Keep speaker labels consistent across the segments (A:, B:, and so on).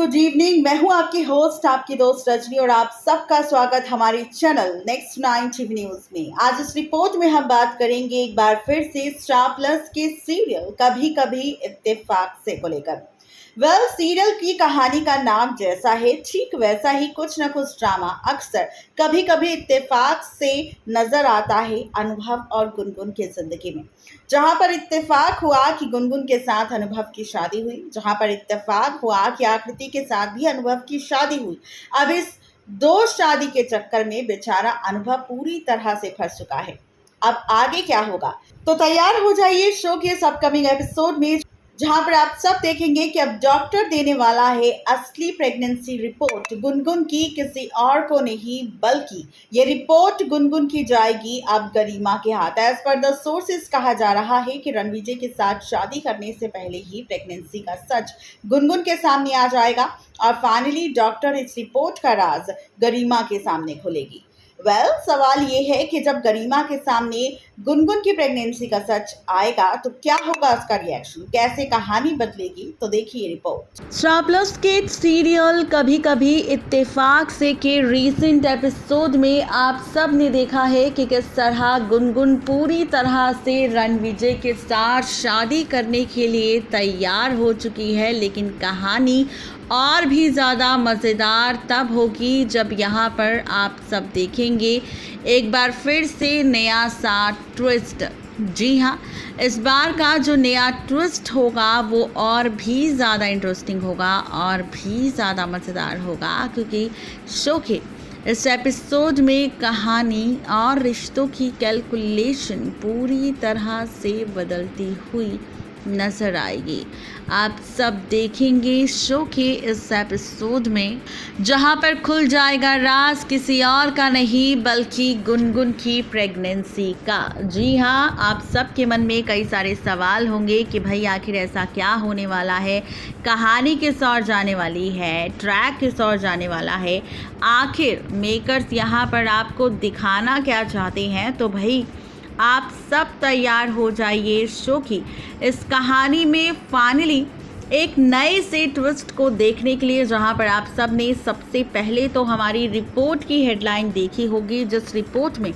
A: Good evening. मैं हूं आपकी होस्ट, आपकी दोस्त रजनी, और आप सबका स्वागत हमारे चैनल नेक्स्ट 9 टीवी न्यूज में। आज इस रिपोर्ट में हम बात करेंगे एक बार फिर से स्टार प्लस के सीरियल कभी कभी इत्तेफाक से को लेकर। सीरियल की कहानी का नाम जैसा है, ठीक वैसा ही कुछ न कुछ ड्रामा अक्सर कभी कभी इत्तेफाक से नजर आता है अनुभव और गुनगुन की जिंदगी में। जहां पर इत्तेफाक हुआ कि गुनगुन के साथ अनुभव की शादी हुई, जहां पर इत्तेफाक हुआ कि आकृति के साथ भी अनुभव की शादी हुई। अब इस दो शादी के चक्कर में बेचारा अनुभव पूरी तरह से फंस चुका है। अब आगे क्या होगा, तो तैयार हो जाइए शो के इस अपकमिंग एपिसोड में, जहां पर आप सब देखेंगे कि अब डॉक्टर देने वाला है असली प्रेगनेंसी रिपोर्ट गुनगुन की, किसी और को नहीं बल्कि ये रिपोर्ट गुनगुन की जाएगी अब गरिमा के हाथ। एज पर द सोर्सेस कहा जा रहा है कि रणविजय के साथ शादी करने से पहले ही प्रेगनेंसी का सच गुनगुन के सामने आ जाएगा और फाइनली डॉक्टर इस रिपोर्ट का राज गरिमा के सामने खोलेगी। सवाल ये है कि जब गरिमा के सामने गुनगुन की प्रेगनेंसी का सच आएगा तो क्या होगा उसका रिएक्शन, कैसे कहानी बदलेगी, तो देखिए रिपोर्ट।
B: स्टार प्लस के सीरियल कभी कभी इत्तेफाक से के रीसेंट एपिसोड में आप सब ने देखा है कि किस तरह गुनगुन पूरी तरह से रणविजय के साथ शादी करने के लिए तैयार हो चुकी है। लेकिन कहानी और भी ज़्यादा मज़ेदार तब होगी जब यहाँ पर आप सब देखेंगे एक बार फिर से नया सा ट्विस्ट। जी हाँ, इस बार का जो नया ट्विस्ट होगा वो और भी ज़्यादा इंटरेस्टिंग होगा और भी ज़्यादा मज़ेदार होगा, क्योंकि शो के इस एपिसोड में कहानी और रिश्तों की कैलकुलेशन पूरी तरह से बदलती हुई नजर आएगी। आप सब देखेंगे शो के इस एपिसोड में, जहां पर खुल जाएगा राज किसी और का नहीं बल्कि गुनगुन की प्रेगनेंसी का। जी हाँ, आप सब के मन में कई सारे सवाल होंगे कि भाई आखिर ऐसा क्या होने वाला है, कहानी किस ओर जाने वाली है, ट्रैक किस ओर जाने वाला है, आखिर मेकर्स यहाँ पर आपको दिखाना क्या चाहते हैं। तो भाई आप सब तैयार हो जाइए शो की इस कहानी में फाइनली एक नए से ट्विस्ट को देखने के लिए, जहां पर आप सब ने सबसे पहले तो हमारी रिपोर्ट की हेडलाइन देखी होगी, जिस रिपोर्ट में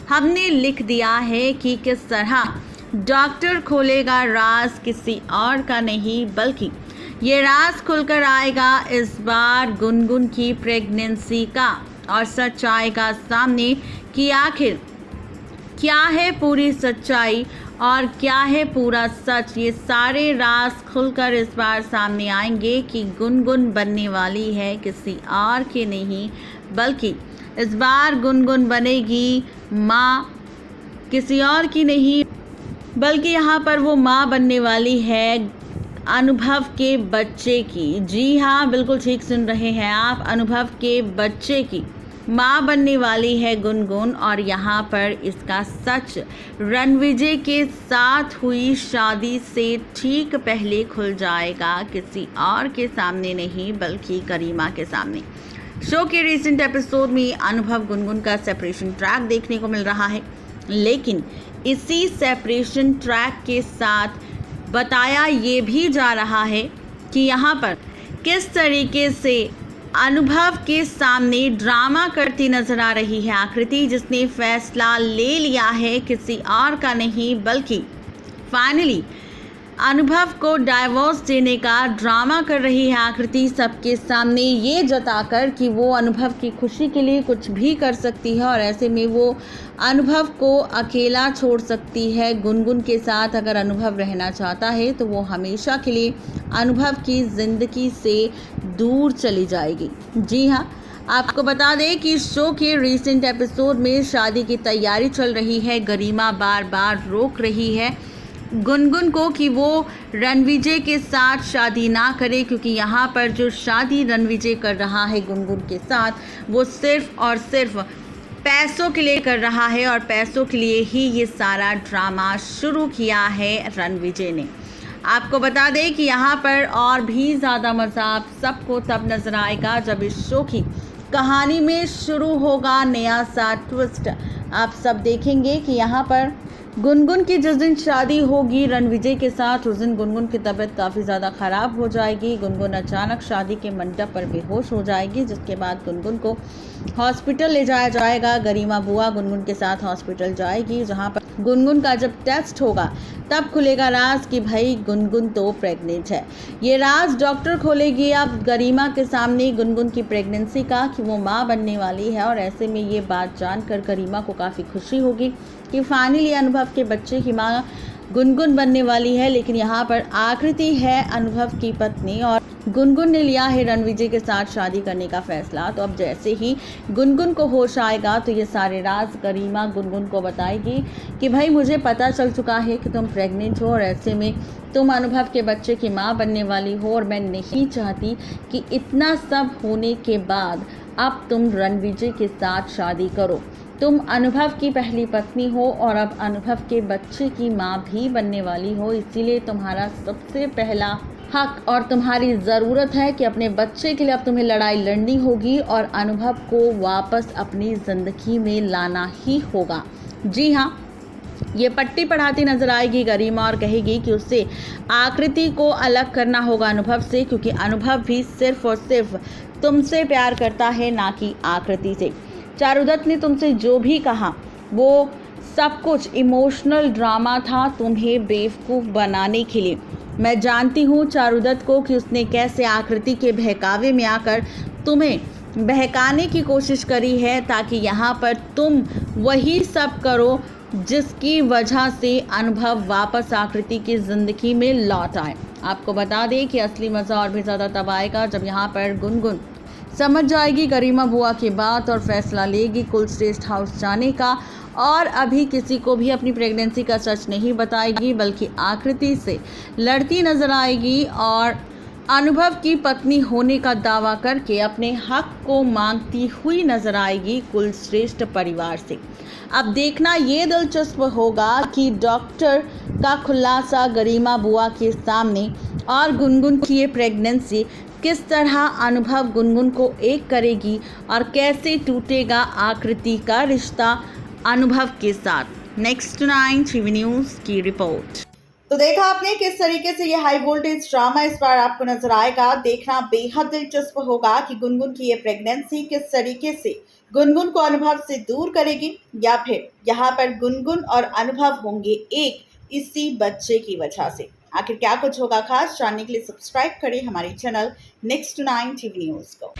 B: हमने लिख दिया है कि किस तरह डॉक्टर खोलेगा राज किसी और का नहीं बल्कि ये राज खुलकर आएगा इस बार गुनगुन की प्रेगनेंसी का, और सच आएगा सामने कि आखिर क्या है पूरी सच्चाई और क्या है पूरा सच। ये सारे राज खुलकर इस बार सामने आएंगे कि गुनगुन बनने वाली है किसी और के नहीं बल्कि इस बार गुनगुन बनेगी माँ, किसी और की नहीं बल्कि यहाँ पर वो माँ बनने वाली है अनुभव के बच्चे की। जी हाँ, बिल्कुल ठीक सुन रहे हैं आप, अनुभव के बच्चे की माँ बनने वाली है गुनगुन। और यहाँ पर इसका सच रणविजय के साथ हुई शादी से ठीक पहले खुल जाएगा, किसी और के सामने नहीं बल्कि गरिमा के सामने। शो के रिसेंट एपिसोड में अनुभव गुनगुन का सेपरेशन ट्रैक देखने को मिल रहा है, लेकिन इसी सेपरेशन ट्रैक के साथ बताया ये भी जा रहा है कि यहाँ पर किस तरीके से अनुभव के सामने ड्रामा करती नजर आ रही है आकृति, जिसने फैसला ले लिया है किसी और का नहीं बल्कि फाइनली अनुभव को डाइवोर्स देने का ड्रामा कर रही है आकृति सबके सामने, ये जताकर कि वो अनुभव की खुशी के लिए कुछ भी कर सकती है और ऐसे में वो अनुभव को अकेला छोड़ सकती है गुनगुन के साथ। अगर अनुभव रहना चाहता है तो वो हमेशा के लिए अनुभव की ज़िंदगी से दूर चली जाएगी। जी हाँ, आपको बता दें कि शो के रीसेंट एपिसोड में शादी की तैयारी चल रही है। गरिमा बार बार रोक रही है गुनगुन को कि वो रणविजय के साथ शादी ना करे, क्योंकि यहाँ पर जो शादी रणविजय कर रहा है गुनगुन के साथ वो सिर्फ और सिर्फ पैसों के लिए कर रहा है और पैसों के लिए ही ये सारा ड्रामा शुरू किया है रणविजय ने। आपको बता दें कि यहाँ पर और भी ज़्यादा मज़ा आप सबको तब नज़र आएगा जब इस शो की कहानी में शुरू होगा नया सा ट्विस्ट। आप सब देखेंगे कि यहाँ पर गुनगुन की जिस दिन शादी होगी रणविजय के साथ, उस दिन गुनगुन की तबीयत काफ़ी ज़्यादा ख़राब हो जाएगी। गुनगुन अचानक शादी के मंडप पर बेहोश हो जाएगी, जिसके बाद गुनगुन को हॉस्पिटल ले जाया जाएगा। गरिमा बुआ गुनगुन के साथ हॉस्पिटल जाएगी, जहां पर गुनगुन का जब टेस्ट होगा तब खुलेगा राज कि भाई गुनगुन तो प्रेग्नेंट है। ये राज डॉक्टर खोलेगी अब गरिमा के सामने गुनगुन की प्रेगनेंसी का, कि वो माँ बनने वाली है। और ऐसे में ये बात जानकर गरिमा को काफ़ी खुशी होगी कि फाइनली अनुभव के बच्चे की माँ गुनगुन बनने वाली है। लेकिन यहाँ पर आकृति है अनुभव की पत्नी और गुनगुन ने लिया है रणविजय के साथ शादी करने का फैसला। तो अब जैसे ही गुनगुन को होश आएगा तो ये सारे राज गरिमा गुनगुन को बताएगी कि भाई मुझे पता चल चुका है कि तुम प्रेग्नेंट हो और ऐसे में तुम अनुभव के बच्चे की माँ बनने वाली हो, और मैं नहीं चाहती कि इतना सब होने के बाद अब तुम रणविजय के साथ शादी करो। तुम अनुभव की पहली पत्नी हो और अब अनुभव के बच्चे की माँ भी बनने वाली हो, इसीलिए तुम्हारा सबसे पहला हक और तुम्हारी ज़रूरत है कि अपने बच्चे के लिए अब तुम्हें लड़ाई लड़नी होगी और अनुभव को वापस अपनी ज़िंदगी में लाना ही होगा। जी हाँ, ये पट्टी पढ़ाती नजर आएगी गरिमा और कहेगी कि उससे आकृति को अलग करना होगा अनुभव से, क्योंकि अनुभव भी सिर्फ और सिर्फ तुमसे प्यार करता है, ना कि आकृति से। चारुदत्त ने तुमसे जो भी कहा वो सब कुछ इमोशनल ड्रामा था तुम्हें बेवकूफ़ बनाने के लिए। मैं जानती हूँ चारुदत्त को कि उसने कैसे आकृति के बहकावे में आकर तुम्हें बहकाने की कोशिश करी है, ताकि यहाँ पर तुम वही सब करो जिसकी वजह से अनुभव वापस आकृति की ज़िंदगी में लौट आए। आपको बता दें कि असली मज़ा और भी ज़्यादा तब आएगा जब यहाँ पर गुनगुन समझ जाएगी गरिमा बुआ की बात और फैसला लेगी कुलश्रेष्ठ हाउस जाने का, और अभी किसी को भी अपनी प्रेगनेंसी का सच नहीं बताएगी, बल्कि आकृति से लड़ती नजर आएगी और अनुभव की पत्नी होने का दावा करके अपने हक को मांगती हुई नजर आएगी कुलश्रेष्ठ परिवार से। अब देखना ये दिलचस्प होगा कि डॉक्टर का खुलासा गरिमा बुआ के सामने और गुनगुन की ये प्रेगनेंसी किस तरह अनुभव गुनगुन को एक करेगी और कैसे टूटेगा आकृति का रिश्ता अनुभव के साथ। नेक्स्ट 9 टीवी न्यूज़ की रिपोर्ट।
A: तो देखा आपने किस तरीके से ये हाई वोल्टेज ड्रामा इस बार आपको नजर आएगा। देखना बेहद दिलचस्प होगा कि गुनगुन की ये प्रेगनेंसी किस तरीके से गुनगुन को अनुभव से दूर करेगी, या फिर यहाँ पर गुनगुन और अनुभव होंगे एक इसी बच्चे की वजह से। आखिर क्या कुछ होगा खास जानने के लिए सब्सक्राइब करें हमारे चैनल नेक्स्ट 9 टीवी न्यूज़ को।